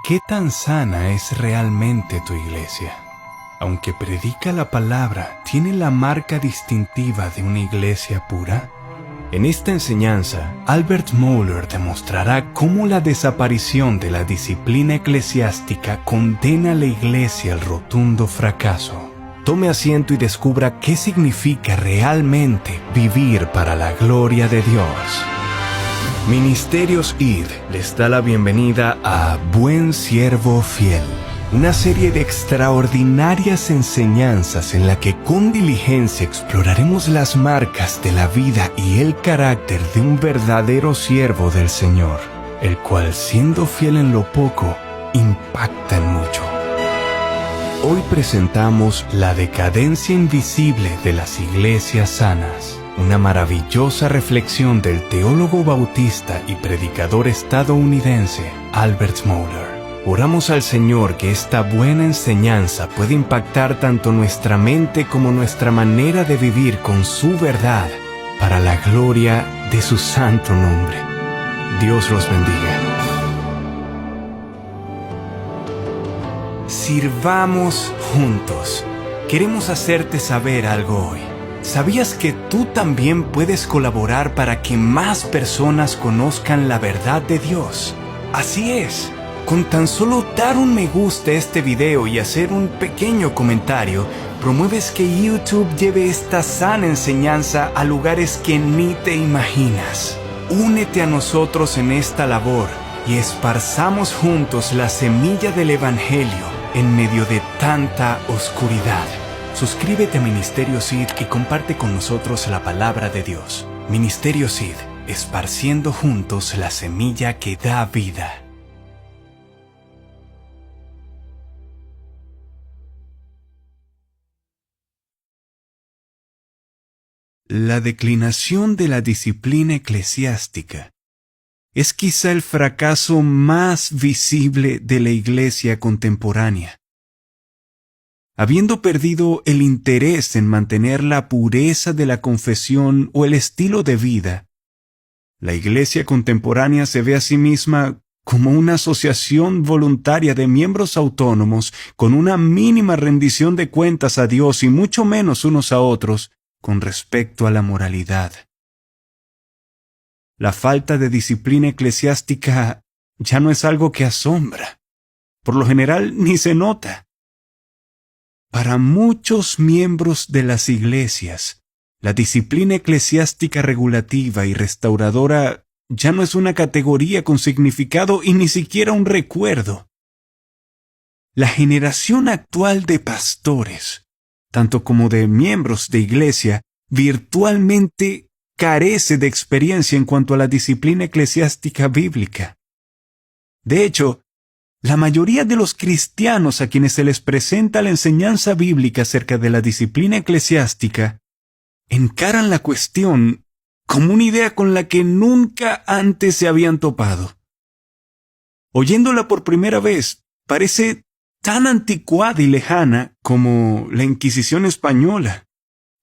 ¿Qué tan sana es realmente tu iglesia? Aunque predica la palabra, ¿tiene la marca distintiva de una iglesia pura? En esta enseñanza, Albert Mohler demostrará cómo la desaparición de la disciplina eclesiástica condena a la iglesia al rotundo fracaso. Tome asiento y descubra qué significa realmente vivir para la gloria de Dios. Ministerios ID les da la bienvenida a Buen Siervo Fiel, una serie de extraordinarias enseñanzas en la que con diligencia exploraremos las marcas de la vida y el carácter de un verdadero siervo del Señor, el cual, siendo fiel en lo poco, impacta en mucho. Hoy presentamos La decadencia invisible de las iglesias sanas, una maravillosa reflexión del teólogo bautista y predicador estadounidense Albert Mohler. Oramos al Señor que esta buena enseñanza pueda impactar tanto nuestra mente como nuestra manera de vivir con su verdad, para la gloria de su santo nombre. Dios los bendiga. Sirvamos juntos. Queremos hacerte saber algo hoy. ¿Sabías que tú también puedes colaborar para que más personas conozcan la verdad de Dios? Así es. Con tan solo dar un me gusta a este video y hacer un pequeño comentario, promueves que YouTube lleve esta sana enseñanza a lugares que ni te imaginas. Únete a nosotros en esta labor y esparzamos juntos la semilla del Evangelio en medio de tanta oscuridad. Suscríbete a Ministerio Sid y comparte con nosotros la palabra de Dios. Ministerio Sid, esparciendo juntos la semilla que da vida. La declinación de la disciplina eclesiástica es quizá el fracaso más visible de la iglesia contemporánea. Habiendo perdido el interés en mantener la pureza de la confesión o el estilo de vida, la iglesia contemporánea se ve a sí misma como una asociación voluntaria de miembros autónomos con una mínima rendición de cuentas a Dios y mucho menos unos a otros con respecto a la moralidad. La falta de disciplina eclesiástica ya no es algo que asombra. Por lo general ni se nota. Para muchos miembros de las iglesias, la disciplina eclesiástica regulativa y restauradora ya no es una categoría con significado y ni siquiera un recuerdo. La generación actual de pastores, tanto como de miembros de iglesia, virtualmente carece de experiencia en cuanto a la disciplina eclesiástica bíblica. De hecho, la mayoría de los cristianos a quienes se les presenta la enseñanza bíblica acerca de la disciplina eclesiástica encaran la cuestión como una idea con la que nunca antes se habían topado. Oyéndola por primera vez, parece tan anticuada y lejana como la Inquisición española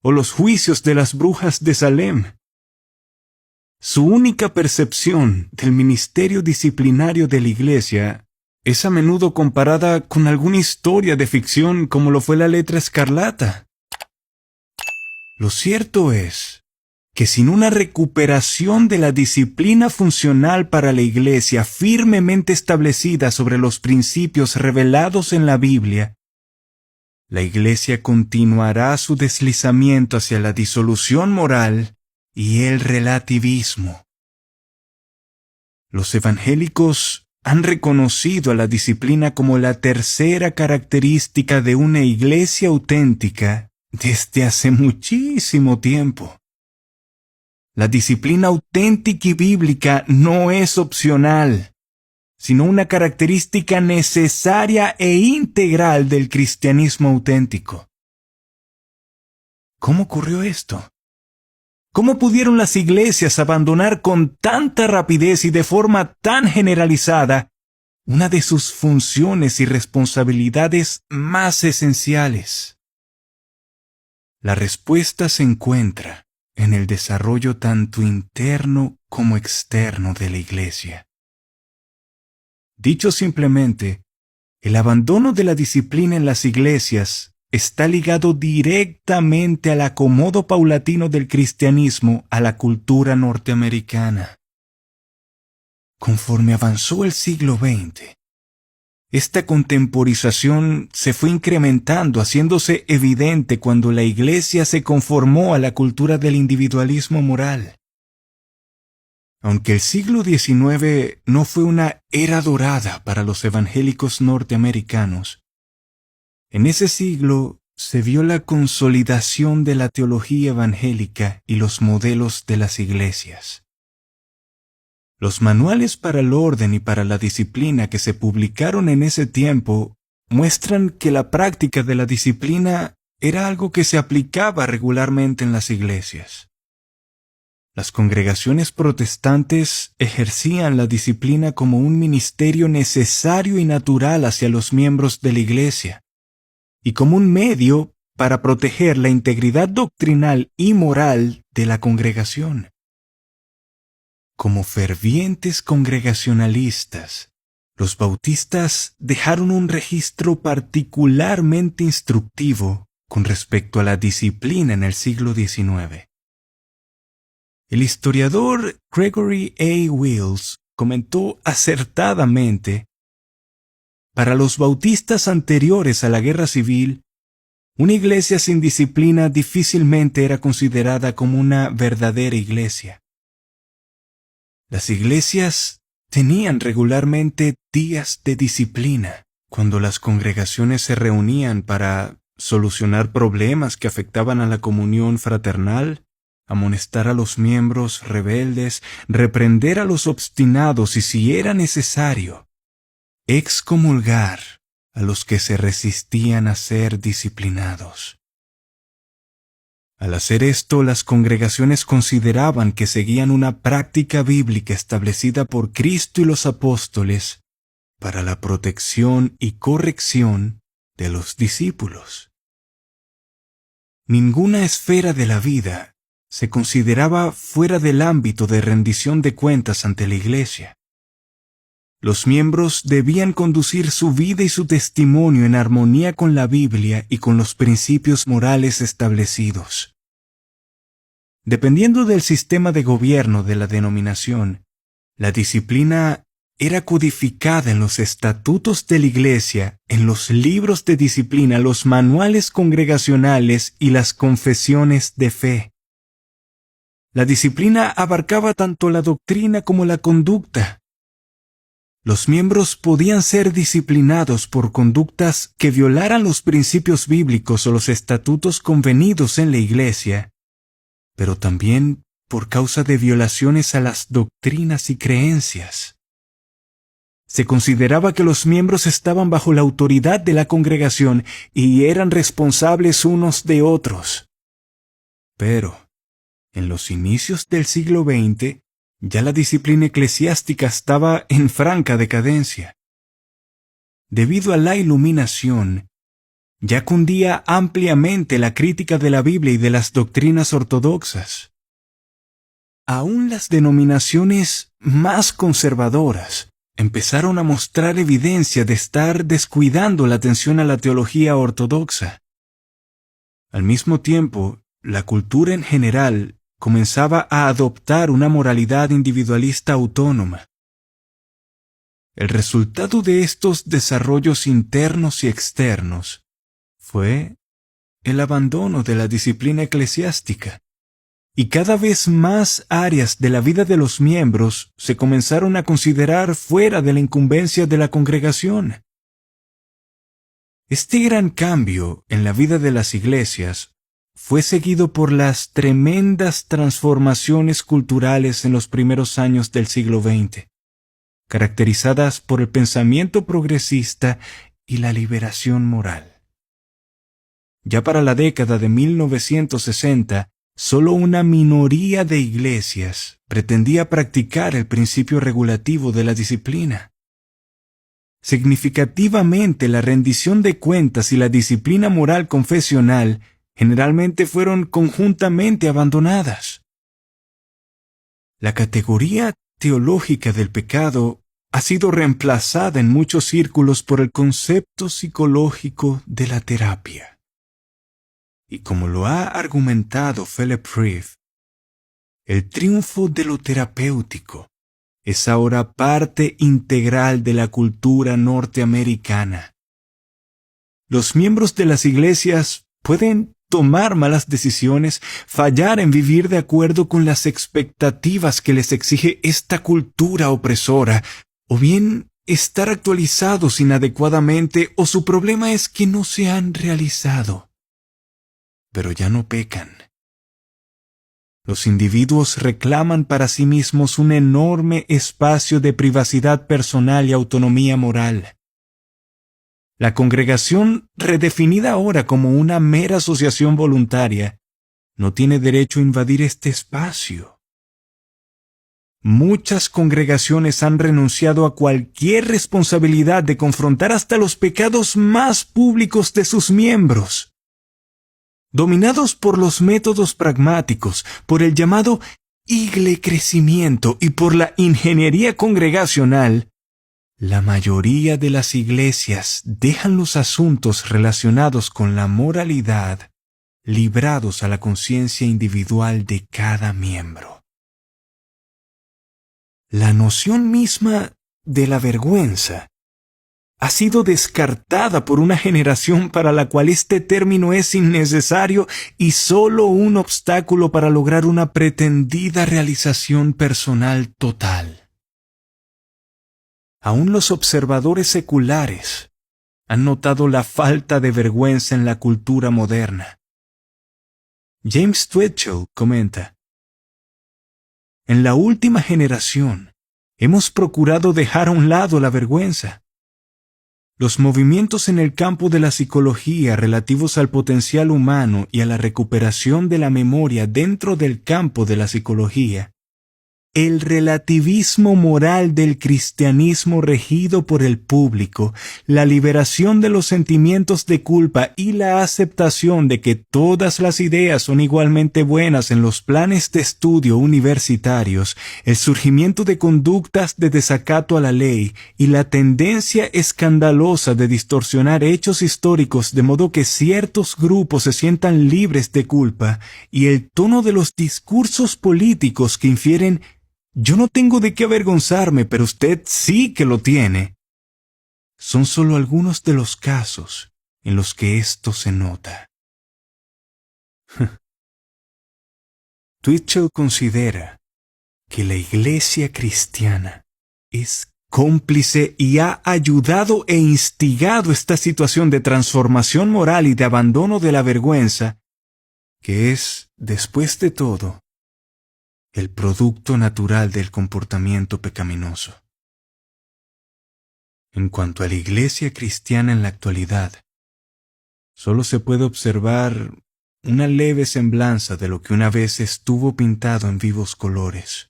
o los juicios de las brujas de Salem. Su única percepción del ministerio disciplinario de la iglesia es a menudo comparada con alguna historia de ficción como lo fue La Letra Escarlata. Lo cierto es que sin una recuperación de la disciplina funcional para la iglesia firmemente establecida sobre los principios revelados en la Biblia, la iglesia continuará su deslizamiento hacia la disolución moral y el relativismo. Los evangélicos han reconocido a la disciplina como la tercera característica de una iglesia auténtica desde hace muchísimo tiempo. La disciplina auténtica y bíblica no es opcional, sino una característica necesaria e integral del cristianismo auténtico. ¿Cómo ocurrió esto? ¿Cómo pudieron las iglesias abandonar con tanta rapidez y de forma tan generalizada una de sus funciones y responsabilidades más esenciales? La respuesta se encuentra en el desarrollo tanto interno como externo de la iglesia. Dicho simplemente, el abandono de la disciplina en las iglesias está ligado directamente al acomodo paulatino del cristianismo a la cultura norteamericana. Conforme avanzó el siglo XX, esta contemporización se fue incrementando, haciéndose evidente cuando la Iglesia se conformó a la cultura del individualismo moral. Aunque el siglo XIX no fue una era dorada para los evangélicos norteamericanos, en ese siglo se vio la consolidación de la teología evangélica y los modelos de las iglesias. Los manuales para el orden y para la disciplina que se publicaron en ese tiempo muestran que la práctica de la disciplina era algo que se aplicaba regularmente en las iglesias. Las congregaciones protestantes ejercían la disciplina como un ministerio necesario y natural hacia los miembros de la iglesia, y como un medio para proteger la integridad doctrinal y moral de la congregación. Como fervientes congregacionalistas, los bautistas dejaron un registro particularmente instructivo con respecto a la disciplina en el siglo XIX. El historiador Gregory A. Wills comentó acertadamente: para los bautistas anteriores a la Guerra Civil, una iglesia sin disciplina difícilmente era considerada como una verdadera iglesia. Las iglesias tenían regularmente días de disciplina, cuando las congregaciones se reunían para solucionar problemas que afectaban a la comunión fraternal, amonestar a los miembros rebeldes, reprender a los obstinados y, si era necesario, excomulgar a los que se resistían a ser disciplinados. Al hacer esto, las congregaciones consideraban que seguían una práctica bíblica establecida por Cristo y los apóstoles para la protección y corrección de los discípulos. Ninguna esfera de la vida se consideraba fuera del ámbito de rendición de cuentas ante la Iglesia. Los miembros debían conducir su vida y su testimonio en armonía con la Biblia y con los principios morales establecidos. Dependiendo del sistema de gobierno de la denominación, la disciplina era codificada en los estatutos de la Iglesia, en los libros de disciplina, los manuales congregacionales y las confesiones de fe. La disciplina abarcaba tanto la doctrina como la conducta. Los miembros podían ser disciplinados por conductas que violaran los principios bíblicos o los estatutos convenidos en la Iglesia, pero también por causa de violaciones a las doctrinas y creencias. Se consideraba que los miembros estaban bajo la autoridad de la congregación y eran responsables unos de otros. Pero, en los inicios del siglo XX, ya la disciplina eclesiástica estaba en franca decadencia. Debido a la Iluminación, ya cundía ampliamente la crítica de la Biblia y de las doctrinas ortodoxas. Aún las denominaciones más conservadoras empezaron a mostrar evidencia de estar descuidando la atención a la teología ortodoxa. Al mismo tiempo, la cultura en general comenzaba a adoptar una moralidad individualista autónoma. El resultado de estos desarrollos internos y externos fue el abandono de la disciplina eclesiástica, y cada vez más áreas de la vida de los miembros se comenzaron a considerar fuera de la incumbencia de la congregación. Este gran cambio en la vida de las iglesias fue seguido por las tremendas transformaciones culturales en los primeros años del siglo XX, caracterizadas por el pensamiento progresista y la liberación moral. Ya para la década de 1960, solo una minoría de iglesias pretendía practicar el principio regulativo de la disciplina. Significativamente, la rendición de cuentas y la disciplina moral confesional generalmente fueron conjuntamente abandonadas. La categoría teológica del pecado ha sido reemplazada en muchos círculos por el concepto psicológico de la terapia. Y como lo ha argumentado Philip Reeve, el triunfo de lo terapéutico es ahora parte integral de la cultura norteamericana. Los miembros de las iglesias pueden tomar malas decisiones, fallar en vivir de acuerdo con las expectativas que les exige esta cultura opresora, o bien estar actualizados inadecuadamente, o su problema es que no se han realizado. Pero ya no pecan. Los individuos reclaman para sí mismos un enorme espacio de privacidad personal y autonomía moral. La congregación, redefinida ahora como una mera asociación voluntaria, no tiene derecho a invadir este espacio. Muchas congregaciones han renunciado a cualquier responsabilidad de confrontar hasta los pecados más públicos de sus miembros. Dominados por los métodos pragmáticos, por el llamado iglecrecimiento y por la ingeniería congregacional, la mayoría de las iglesias dejan los asuntos relacionados con la moralidad librados a la conciencia individual de cada miembro. La noción misma de la vergüenza ha sido descartada por una generación para la cual este término es innecesario y solo un obstáculo para lograr una pretendida realización personal total. Aún los observadores seculares han notado la falta de vergüenza en la cultura moderna. James Twitchell comenta: en la última generación hemos procurado dejar a un lado la vergüenza. Los movimientos en el campo de la psicología relativos al potencial humano y a la recuperación de la memoria dentro del campo de la psicología, el relativismo moral del cristianismo regido por el público, la liberación de los sentimientos de culpa y la aceptación de que todas las ideas son igualmente buenas en los planes de estudio universitarios, el surgimiento de conductas de desacato a la ley y la tendencia escandalosa de distorsionar hechos históricos de modo que ciertos grupos se sientan libres de culpa, y el tono de los discursos políticos que infieren «yo no tengo de qué avergonzarme, pero usted sí que lo tiene», son solo algunos de los casos en los que esto se nota. Twitchell considera que la Iglesia cristiana es cómplice y ha ayudado e instigado esta situación de transformación moral y de abandono de la vergüenza, que es, después de todo, el producto natural del comportamiento pecaminoso. En cuanto a la Iglesia cristiana en la actualidad, solo se puede observar una leve semblanza de lo que una vez estuvo pintado en vivos colores.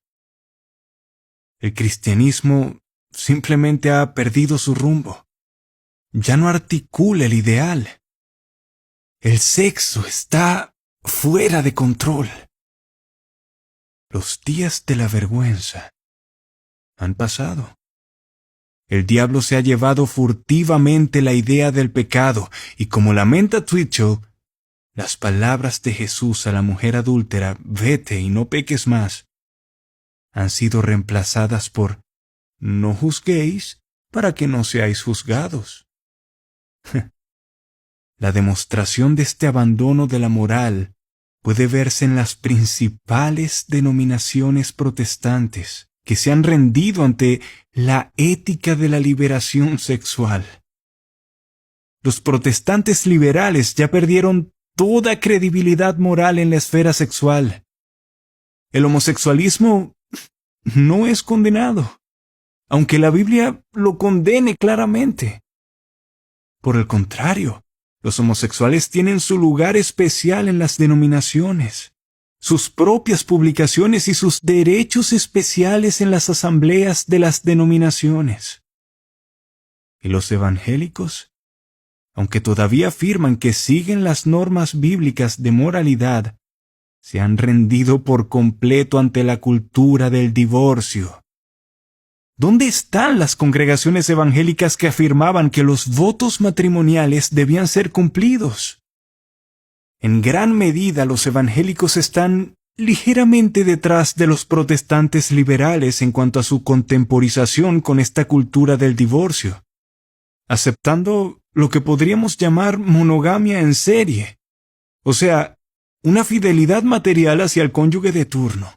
El cristianismo simplemente ha perdido su rumbo. Ya no articula el ideal. El sexo está fuera de control. Los días de la vergüenza han pasado. El diablo se ha llevado furtivamente la idea del pecado, y como lamenta Twitchell, las palabras de Jesús a la mujer adúltera, «vete y no peques más», han sido reemplazadas por «no juzguéis para que no seáis juzgados». La demostración de este abandono de la moral puede verse en las principales denominaciones protestantes que se han rendido ante la ética de la liberación sexual. Los protestantes liberales ya perdieron toda credibilidad moral en la esfera sexual. El homosexualismo no es condenado, aunque la Biblia lo condene claramente. Por el contrario, los homosexuales tienen su lugar especial en las denominaciones, sus propias publicaciones y sus derechos especiales en las asambleas de las denominaciones. ¿Y los evangélicos? Aunque todavía afirman que siguen las normas bíblicas de moralidad, se han rendido por completo ante la cultura del divorcio. ¿Dónde están las congregaciones evangélicas que afirmaban que los votos matrimoniales debían ser cumplidos? En gran medida los evangélicos están ligeramente detrás de los protestantes liberales en cuanto a su contemporización con esta cultura del divorcio, aceptando lo que podríamos llamar monogamia en serie, o sea, una fidelidad material hacia el cónyuge de turno.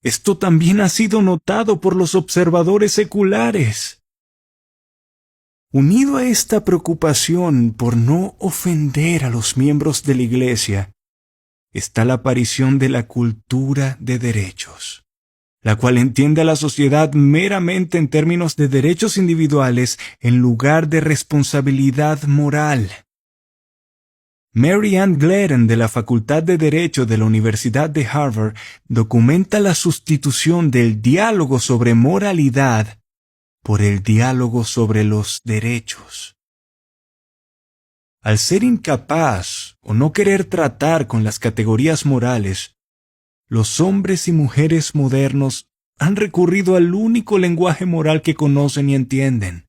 Esto también ha sido notado por los observadores seculares. Unido a esta preocupación por no ofender a los miembros de la Iglesia, está la aparición de la cultura de derechos, la cual entiende a la sociedad meramente en términos de derechos individuales en lugar de responsabilidad moral. Mary Ann Glidden de la Facultad de Derecho de la Universidad de Harvard documenta la sustitución del diálogo sobre moralidad por el diálogo sobre los derechos. Al ser incapaz o no querer tratar con las categorías morales, los hombres y mujeres modernos han recurrido al único lenguaje moral que conocen y entienden: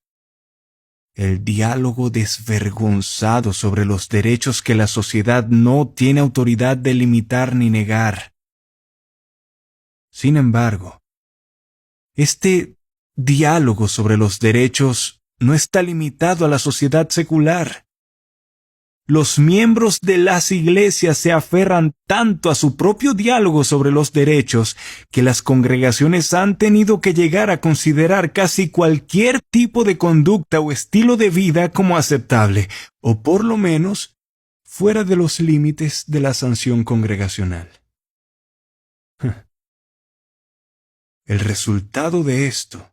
el diálogo desvergonzado sobre los derechos que la sociedad no tiene autoridad de limitar ni negar. Sin embargo, este diálogo sobre los derechos no está limitado a la sociedad secular. Los miembros de las iglesias se aferran tanto a su propio diálogo sobre los derechos que las congregaciones han tenido que llegar a considerar casi cualquier tipo de conducta o estilo de vida como aceptable, o por lo menos fuera de los límites de la sanción congregacional. El resultado de esto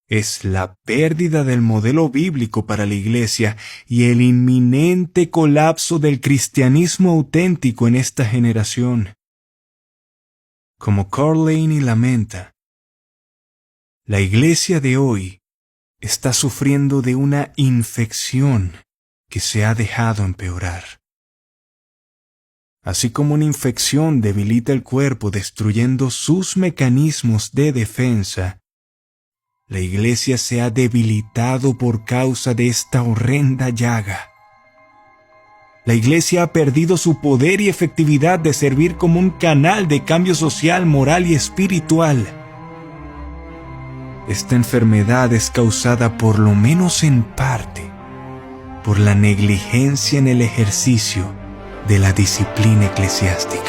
es la pérdida del modelo bíblico para la Iglesia y el inminente colapso del cristianismo auténtico en esta generación. Como Carl Laney lamenta, la Iglesia de hoy está sufriendo de una infección que se ha dejado empeorar. Así como una infección debilita el cuerpo destruyendo sus mecanismos de defensa, la Iglesia se ha debilitado por causa de esta horrenda llaga. La Iglesia ha perdido su poder y efectividad de servir como un canal de cambio social, moral y espiritual. Esta enfermedad es causada por lo menos en parte por la negligencia en el ejercicio de la disciplina eclesiástica.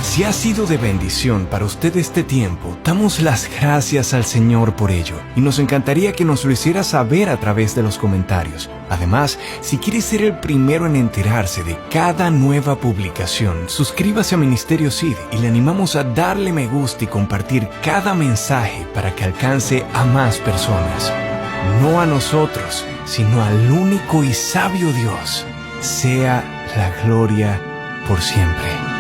Si ha sido de bendición para usted este tiempo, damos las gracias al Señor por ello y nos encantaría que nos lo hiciera saber a través de los comentarios. Además, si quiere ser el primero en enterarse de cada nueva publicación, suscríbase a Ministerio Seed y le animamos a darle me gusta y compartir cada mensaje para que alcance a más personas. No a nosotros, sino al único y sabio Dios. Sea la gloria por siempre.